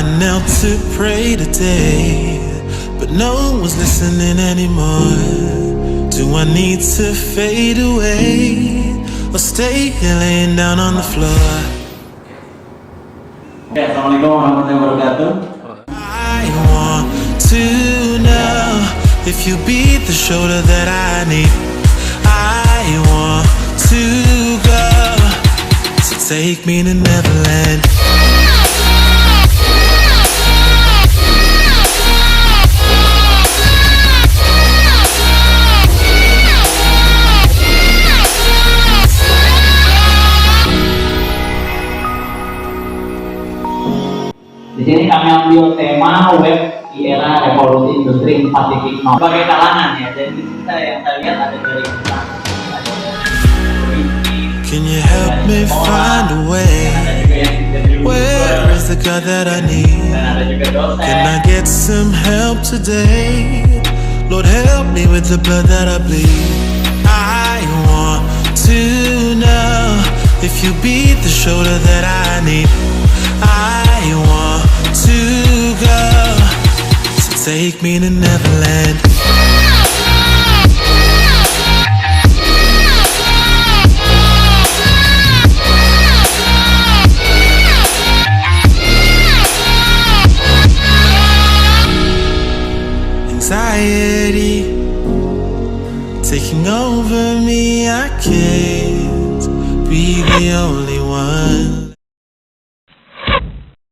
I knelt to pray today, but no one's listening anymore. Do I need to fade away or stay here laying down on the floor? Assalamualaikum warahmatullahi wabarakatuh. I want to know if you be the shoulder that I need. I want to go, so take me to Neverland. Di sini kami ambil tema web di era revolusi industri 4.0 sebagai kalangan ya. Jadi kita yang saya lihat ada dari Can you help me find a way? Where is the God that I need? Can I get some help today? Lord, help me with the blood that I bleed. I want to know if you be the shoulder that I need. I want to go, so take me to Neverland.